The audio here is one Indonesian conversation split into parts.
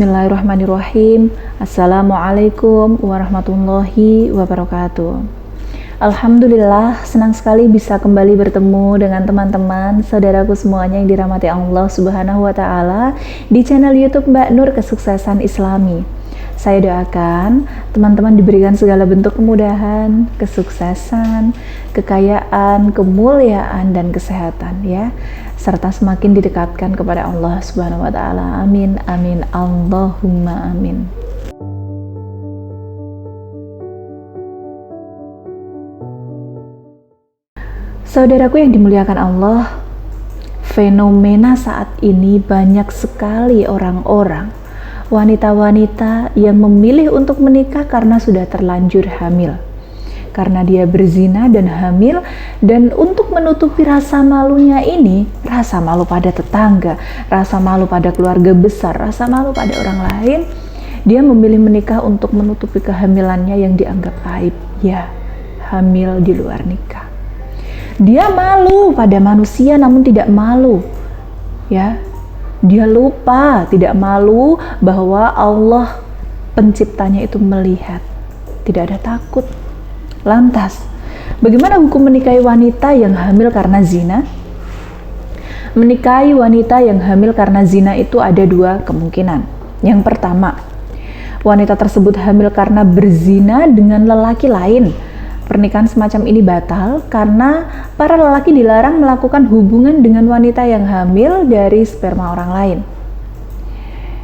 Bismillahirrahmanirrahim. Assalamualaikum warahmatullahi wabarakatuh. Alhamdulillah, senang sekali bisa kembali bertemu dengan teman-teman, saudaraku semuanya yang dirahmati Allah Subhanahu wa Ta'ala di channel YouTube Mbak Nur Kesuksesan Islami. Saya doakan teman-teman diberikan segala bentuk kemudahan, kesuksesan, kekayaan, kemuliaan, dan kesehatan ya, serta semakin didekatkan kepada Allah Subhanahu wa Ta'ala. Amin, amin, Allahumma amin. Saudaraku yang dimuliakan Allah, fenomena saat ini banyak sekali orang-orang, wanita-wanita yang memilih untuk menikah karena sudah terlanjur hamil. Karena dia berzina dan hamil, dan untuk menutupi rasa malunya ini, rasa malu pada tetangga, rasa malu pada keluarga besar, rasa malu pada orang lain, dia memilih menikah untuk menutupi kehamilannya yang dianggap aib. Ya, hamil di luar nikah. Dia malu pada manusia namun tidak malu. Ya, dia lupa, tidak malu bahwa Allah penciptanya itu melihat. Tidak ada takut. Lantas, bagaimana hukum menikahi wanita yang hamil karena zina? Menikahi wanita yang hamil karena zina itu ada dua kemungkinan. Yang pertama, wanita tersebut hamil karena berzina dengan lelaki lain. Pernikahan semacam ini batal karena para lelaki dilarang melakukan hubungan dengan wanita yang hamil dari sperma orang lain.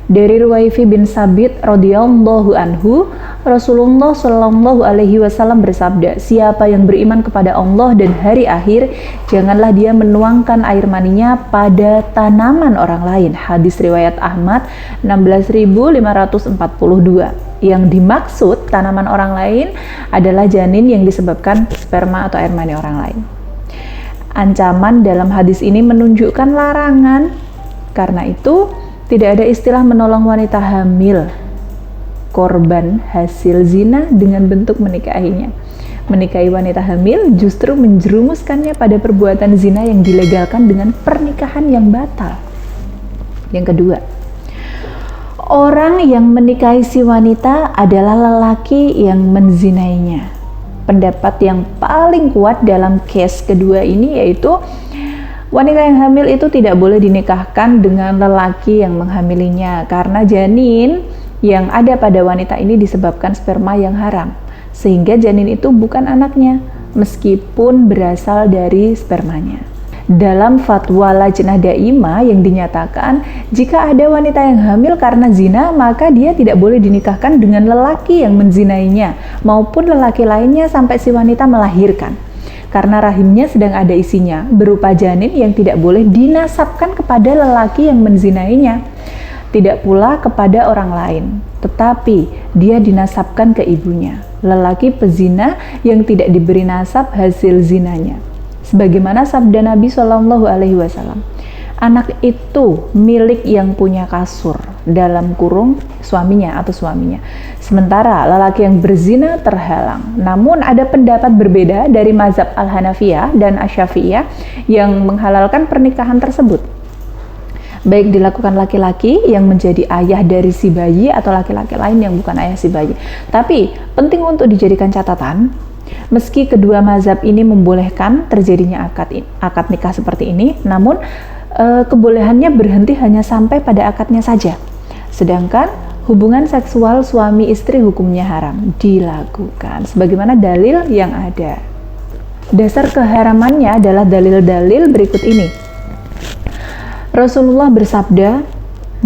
Dari Ruwaifi bin Sabit radhiyallahu anhu, Rasulullah shallallahu alaihi wasallam bersabda, siapa yang beriman kepada Allah dan hari akhir, janganlah dia menuangkan air maninya pada tanaman orang lain. Hadis riwayat Ahmad 16.542. Yang dimaksud tanaman orang lain adalah janin yang disebabkan sperma atau air mani orang lain. Ancaman dalam hadis ini menunjukkan larangan. Karena itu tidak ada istilah menolong wanita hamil korban hasil zina dengan bentuk menikahinya. Menikahi wanita hamil justru menjerumuskannya pada perbuatan zina yang dilegalkan dengan pernikahan yang batal. Yang kedua, orang yang menikahi si wanita adalah lelaki yang menzinainya. Pendapat yang paling kuat dalam case kedua ini yaitu wanita yang hamil itu tidak boleh dinikahkan dengan lelaki yang menghamilinya karena janin yang ada pada wanita ini disebabkan sperma yang haram, sehingga janin itu bukan anaknya meskipun berasal dari spermanya. Dalam fatwa Lajnah Daimah yang dinyatakan jika ada wanita yang hamil karena zina, maka dia tidak boleh dinikahkan dengan lelaki yang menzinainya maupun lelaki lainnya sampai si wanita melahirkan. Karena rahimnya sedang ada isinya berupa janin yang tidak boleh dinasabkan kepada lelaki yang menzinainya, tidak pula kepada orang lain, tetapi dia dinasabkan ke ibunya, lelaki pezina yang tidak diberi nasab hasil zinanya. Sebagaimana sabda Nabi Shallallahu Alaihi Wasallam, anak itu milik yang punya kasur, dalam kurung suaminya atau suaminya. Sementara lelaki yang berzina terhalang. Namun ada pendapat berbeda dari mazhab Al-Hanafiyah dan Asy-Syafi'iyah yang menghalalkan pernikahan tersebut. Baik dilakukan laki-laki yang menjadi ayah dari si bayi atau laki-laki lain yang bukan ayah si bayi. Tapi penting untuk dijadikan catatan, meski kedua mazhab ini membolehkan terjadinya akad nikah seperti ini, namun kebolehannya berhenti hanya sampai pada akadnya saja. Sedangkan hubungan seksual suami istri hukumnya haram dilakukan sebagaimana dalil yang ada. Dasar keharamannya adalah dalil-dalil berikut ini. Rasulullah bersabda,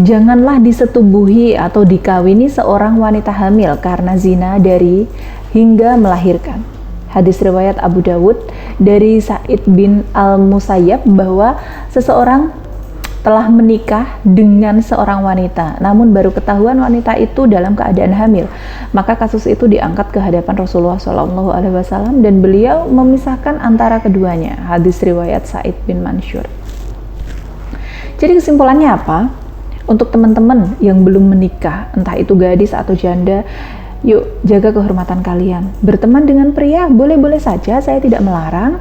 janganlah disetubuhi atau dikawini seorang wanita hamil karena zina dari hingga melahirkan. Hadis riwayat Abu Dawud dari Sa'id bin Al-Musayyab bahwa seseorang telah menikah dengan seorang wanita, namun baru ketahuan wanita itu dalam keadaan hamil, maka kasus itu diangkat ke hadapan Rasulullah SAW dan beliau memisahkan antara keduanya. Hadis riwayat Sa'id bin Mansur. Jadi kesimpulannya apa? Untuk teman-teman yang belum menikah, entah itu gadis atau janda, yuk jaga kehormatan kalian. Berteman dengan pria boleh-boleh saja, saya tidak melarang,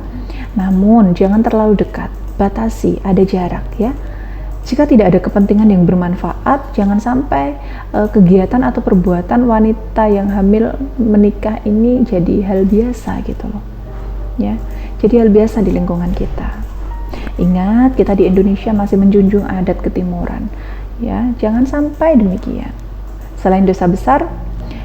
namun jangan terlalu dekat, batasi, ada jarak ya. Jika tidak ada kepentingan yang bermanfaat, jangan sampai kegiatan atau perbuatan wanita yang hamil menikah ini jadi hal biasa gitu loh. Ya, jadi hal biasa di lingkungan kita. Ingat, kita di Indonesia masih menjunjung adat ketimuran. Ya, jangan sampai demikian. Selain dosa besar,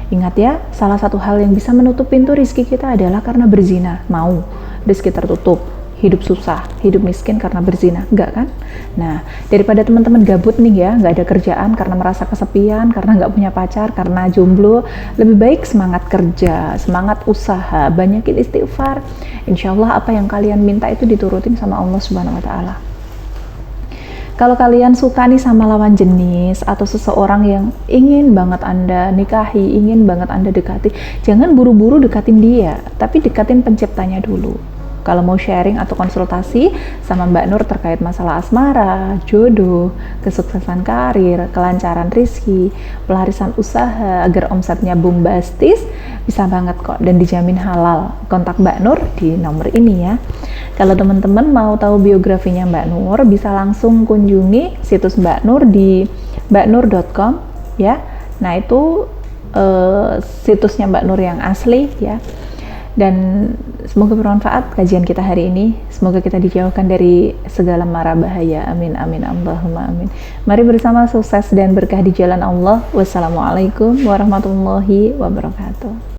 ingat ya, salah satu hal yang bisa menutup pintu rizki kita adalah karena berzina. Mau rizki tertutup, hidup susah, hidup miskin karena berzina, enggak kan? Nah, daripada teman-teman gabut nih ya, nggak ada kerjaan karena merasa kesepian, karena nggak punya pacar, karena jomblo, lebih baik semangat kerja, semangat usaha, banyakin istighfar. Insya Allah apa yang kalian minta itu diturutin sama Allah Subhanahu Wa Taala. Kalau kalian suka nih sama lawan jenis atau seseorang yang ingin banget Anda nikahi, ingin banget Anda dekati, jangan buru-buru dekatin dia, tapi dekatin penciptanya dulu. Kalau mau sharing atau konsultasi sama Mbak Nur terkait masalah asmara, jodoh, kesuksesan karir, kelancaran rizki, pelarisan usaha agar omsetnya bombastis, bisa banget kok dan dijamin halal. Kontak Mbak Nur di nomor ini ya. Kalau teman-teman mau tahu biografinya Mbak Nur, bisa langsung kunjungi situs Mbak Nur di mbaknur.com ya. Nah itu situsnya Mbak Nur yang asli ya. Dan semoga bermanfaat kajian kita hari ini. Semoga kita dijauhkan dari segala mara bahaya. Amin, amin, Allahumma amin. Mari bersama sukses dan berkah di jalan Allah. Wassalamualaikum warahmatullahi wabarakatuh.